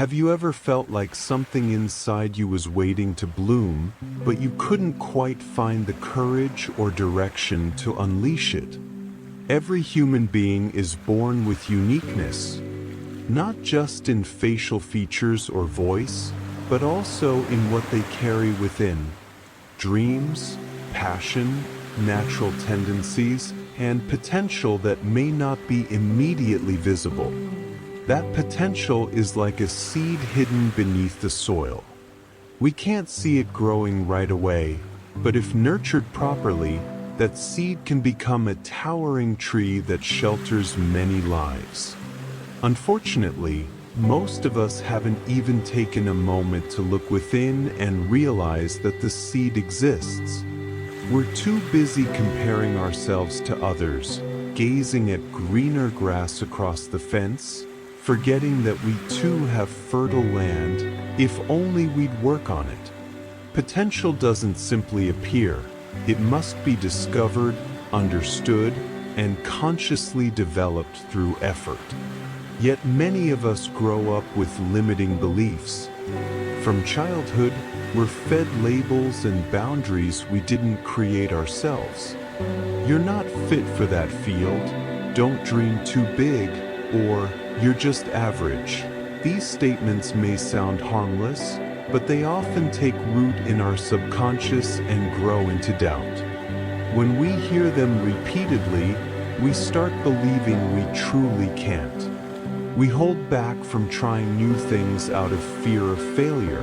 Have you ever felt like something inside you was waiting to bloom, but you couldn't quite find the courage or direction to unleash it? Every human being is born with uniqueness, not just in facial features or voice, but also in what they carry within. Dreams, passion, natural tendencies, and potential that may not be immediately visible. That potential is like a seed hidden beneath the soil. We can't see it growing right away, but if nurtured properly, that seed can become a towering tree that shelters many lives. Unfortunately, most of us haven't even taken a moment to look within and realize that the seed exists. We're too busy comparing ourselves to others, gazing at greener grass across the fence, forgetting that we too have fertile land, if only we'd work on it. Potential doesn't simply appear. It must be discovered, understood, and consciously developed through effort. Yet many of us grow up with limiting beliefs. From childhood, we're fed labels and boundaries we didn't create ourselves. You're not fit for that field, don't dream too big, or you're just average. These statements may sound harmless, but they often take root in our subconscious and grow into doubt. When we hear them repeatedly, we start believing we truly can't. We hold back from trying new things out of fear of failure.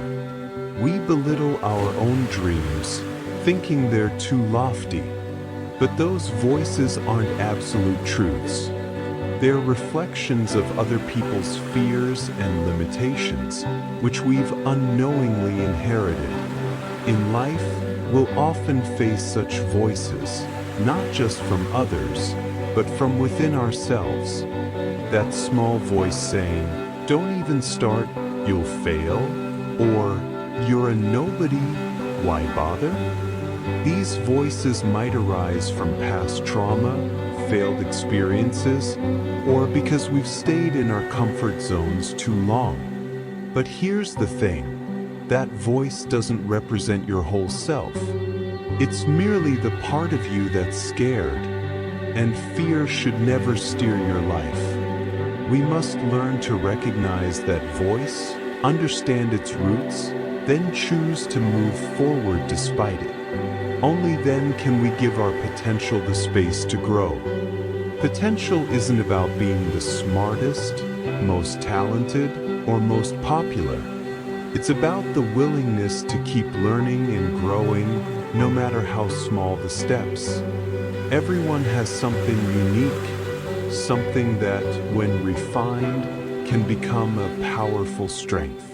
We belittle our own dreams, thinking they're too lofty. But those voices aren't absolute truths. They're reflections of other people's fears and limitations, which we've unknowingly inherited. In life, we'll often face such voices, not just from others, but from within ourselves. That small voice saying, "Don't even start, you'll fail," or "You're a nobody, why bother?" These voices might arise from past trauma, failed experiences, or because we've stayed in our comfort zones too long. But here's the thing, that voice doesn't represent your whole self. It's merely the part of you that's scared, and fear should never steer your life. We must learn to recognize that voice, understand its roots, then choose to move forward despite it. Only then can we give our potential the space to grow. Potential isn't about being the smartest, most talented, or most popular. It's about the willingness to keep learning and growing, no matter how small the steps. Everyone has something unique, something that, when refined, can become a powerful strength.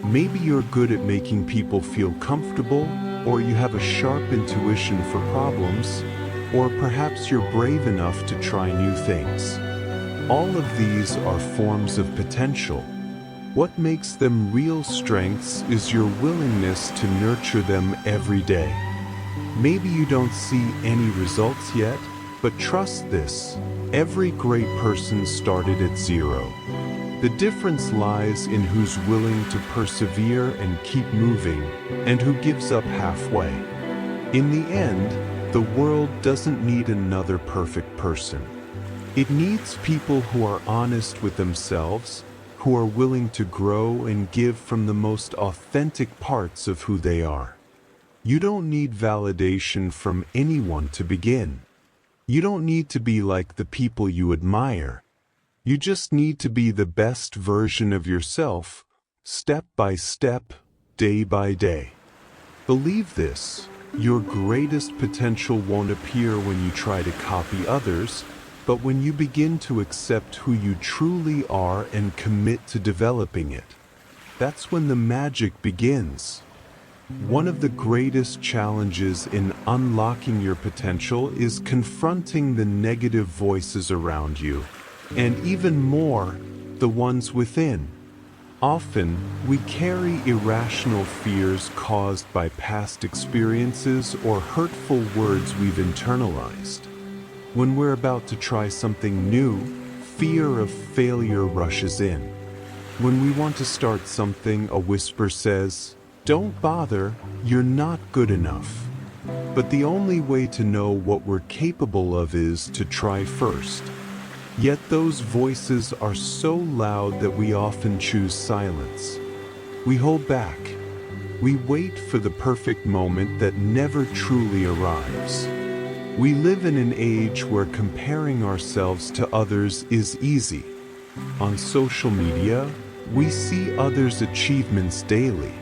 Maybe you're good at making people feel comfortable, or you have a sharp intuition for problems, or perhaps you're brave enough to try new things. All of these are forms of potential. What makes them real strengths is your willingness to nurture them every day. Maybe you don't see any results yet, but trust this, every great person started at zero. The difference lies in who's willing to persevere and keep moving, and who gives up halfway. In the end, the world doesn't need another perfect person. It needs people who are honest with themselves, who are willing to grow and give from the most authentic parts of who they are. You don't need validation from anyone to begin. You don't need to be like the people you admire. You just need to be the best version of yourself, step by step, day by day. Believe this, your greatest potential won't appear when you try to copy others, but when you begin to accept who you truly are and commit to developing it. That's when the magic begins. One of the greatest challenges in unlocking your potential is confronting the negative voices around you, and even more, the ones within. Often, we carry irrational fears caused by past experiences or hurtful words we've internalized. When we're about to try something new, fear of failure rushes in. When we want to start something, a whisper says, "Don't bother, you're not good enough." But the only way to know what we're capable of is to try first. Yet those voices are so loud that we often choose silence. We hold back. We wait for the perfect moment that never truly arrives. We live in an age where comparing ourselves to others is easy. On social media, we see others' achievements daily.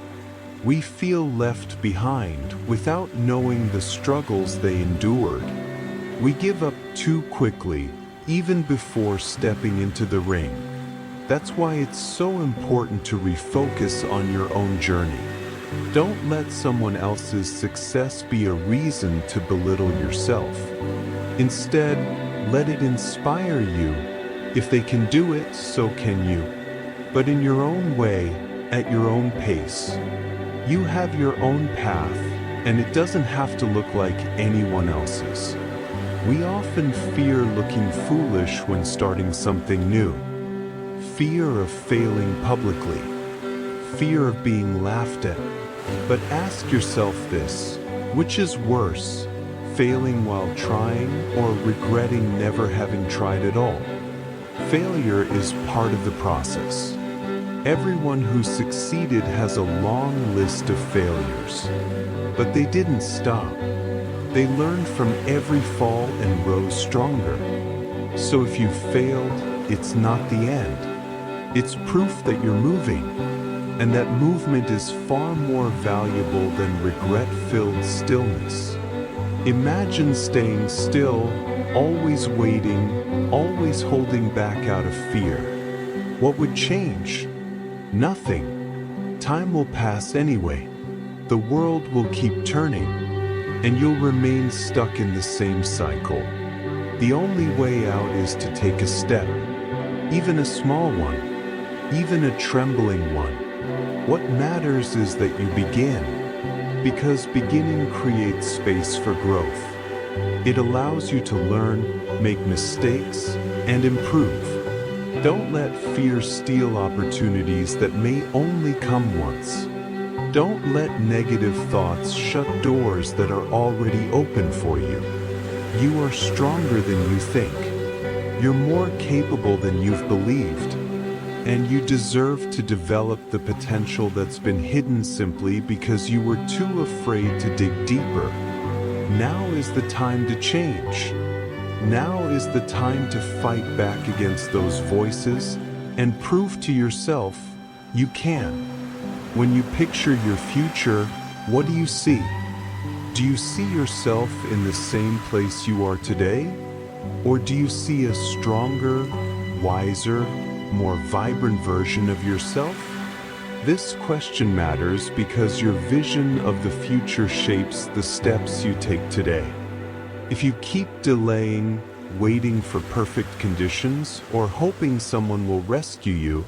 We feel left behind without knowing the struggles they endured. We give up too quickly, even before stepping into the ring. That's why it's so important to refocus on your own journey. Don't let someone else's success be a reason to belittle yourself. Instead, let it inspire you. If they can do it, so can you. But in your own way, at your own pace. You have your own path, and it doesn't have to look like anyone else's. We often fear looking foolish when starting something new. Fear of failing publicly. Fear of being laughed at. But ask yourself this: which is worse, failing while trying or regretting never having tried at all? Failure is part of the process. Everyone who succeeded has a long list of failures. But they didn't stop. They learned from every fall and rose stronger. So if you failed, it's not the end. It's proof that you're moving. And that movement is far more valuable than regret-filled stillness. Imagine staying still, always waiting, always holding back out of fear. What would change? Nothing. Time will pass anyway. The world will keep turning, and you'll remain stuck in the same cycle. The only way out is to take a step, even a small one, even a trembling one. What matters is that you begin, because beginning creates space for growth. It allows you to learn, make mistakes, and improve. Don't let fear steal opportunities that may only come once. Don't let negative thoughts shut doors that are already open for you. You are stronger than you think. You're more capable than you've believed. And you deserve to develop the potential that's been hidden simply because you were too afraid to dig deeper. Now is the time to change. Now is the time to fight back against those voices and prove to yourself you can. When you picture your future, what do you see? Do you see yourself in the same place you are today? Or do you see a stronger, wiser, more vibrant version of yourself? This question matters because your vision of the future shapes the steps you take today. If you keep delaying, waiting for perfect conditions, or hoping someone will rescue you,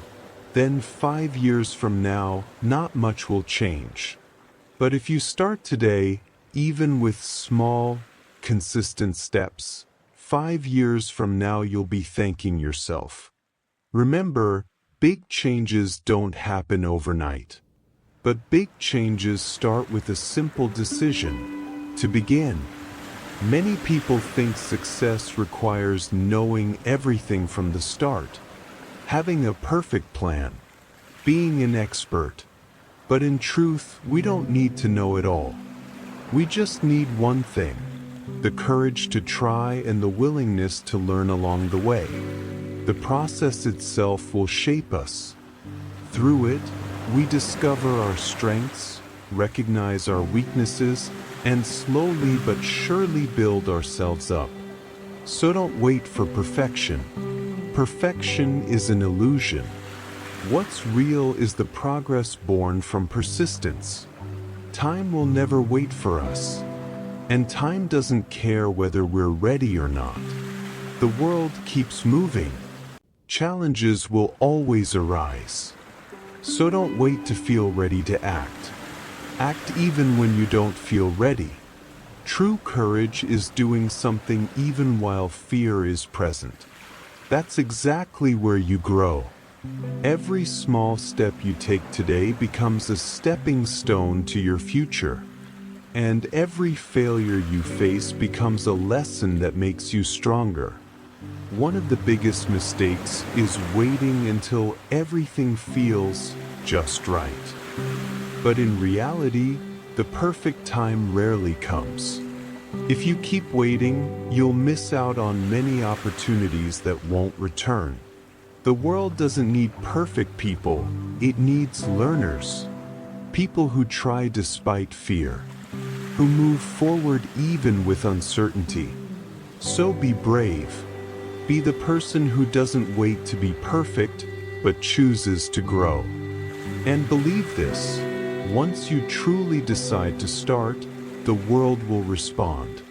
then 5 years from now, not much will change. But if you start today, even with small, consistent steps, 5 years from now you'll be thanking yourself. Remember, big changes don't happen overnight. But big changes start with a simple decision: to begin. Many people think success requires knowing everything from the start, having a perfect plan, being an expert. But in truth, we don't need to know it all. We just need one thing: the courage to try and the willingness to learn along the way. The process itself will shape us. Through it, we discover our strengths, recognize our weaknesses, and slowly but surely build ourselves up. So don't wait for perfection. Perfection is an illusion. What's real is the progress born from persistence. Time will never wait for us. And time doesn't care whether we're ready or not. The world keeps moving. Challenges will always arise. So don't wait to feel ready to act. Act even when you don't feel ready. True courage is doing something even while fear is present. That's exactly where you grow. Every small step you take today becomes a stepping stone to your future. And every failure you face becomes a lesson that makes you stronger. One of the biggest mistakes is waiting until everything feels just right. But in reality, the perfect time rarely comes. If you keep waiting, you'll miss out on many opportunities that won't return. The world doesn't need perfect people, it needs learners. People who try despite fear, who move forward even with uncertainty. So be brave. Be the person who doesn't wait to be perfect, but chooses to grow. And believe this, once you truly decide to start, the world will respond.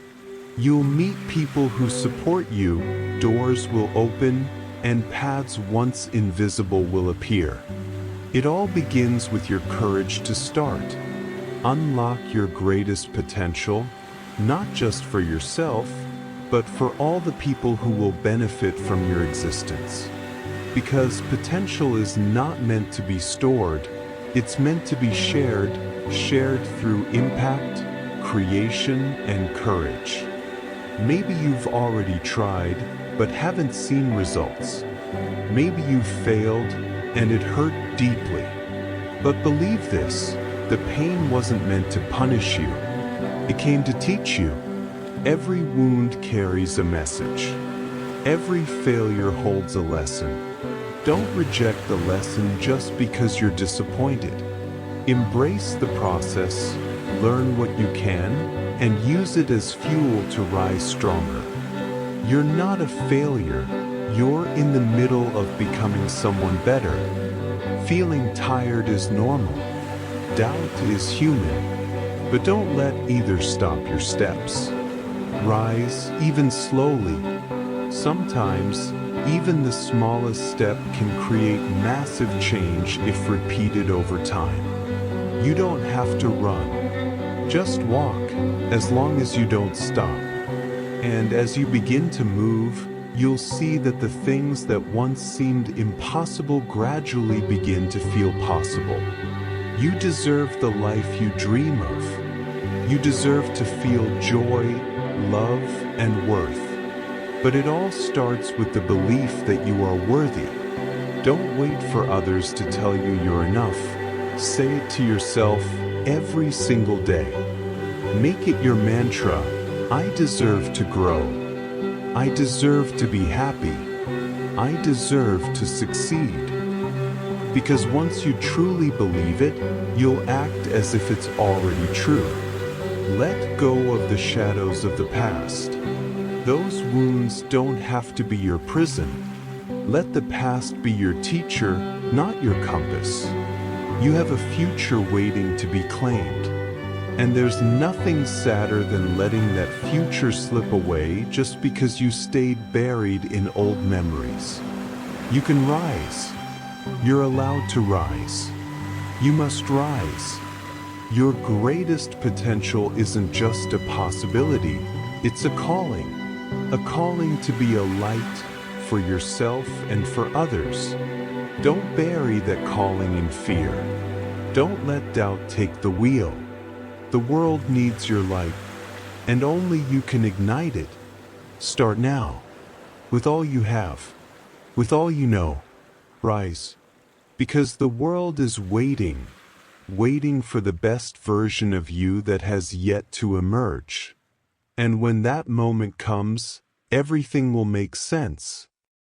You'll meet people who support you, doors will open, and paths once invisible will appear. It all begins with your courage to start. Unlock your greatest potential, not just for yourself, but for all the people who will benefit from your existence. Because potential is not meant to be stored, it's meant to be shared through impact, creation, and courage. Maybe you've already tried, but haven't seen results. Maybe you've failed, and it hurt deeply. But believe this, the pain wasn't meant to punish you. It came to teach you. Every wound carries a message. Every failure holds a lesson. Don't reject the lesson just because you're disappointed. Embrace the process, learn what you can, and use it as fuel to rise stronger. You're not a failure. You're in the middle of becoming someone better. Feeling tired is normal. Doubt is human. But don't let either stop your steps. Rise, even slowly. Sometimes, even the smallest step can create massive change if repeated over time. You don't have to run. Just walk, as long as you don't stop. And as you begin to move, you'll see that the things that once seemed impossible gradually begin to feel possible. You deserve the life you dream of. You deserve to feel joy, love, and worth. But it all starts with the belief that you are worthy. Don't wait for others to tell you you're enough. Say it to yourself every single day. Make it your mantra. I deserve to grow. I deserve to be happy. I deserve to succeed. Because once you truly believe it, you'll act as if it's already true. Let go of the shadows of the past. Those wounds don't have to be your prison. Let the past be your teacher, not your compass. You have a future waiting to be claimed. And there's nothing sadder than letting that future slip away just because you stayed buried in old memories. You can rise. You're allowed to rise. You must rise. Your greatest potential isn't just a possibility, it's a calling. A calling to be a light for yourself and for others. Don't bury that calling in fear. Don't let doubt take the wheel. The world needs your light, and only you can ignite it. Start now. With all you have. With all you know. Rise. Because the world is waiting for the best version of you that has yet to emerge. And when that moment comes, everything will make sense.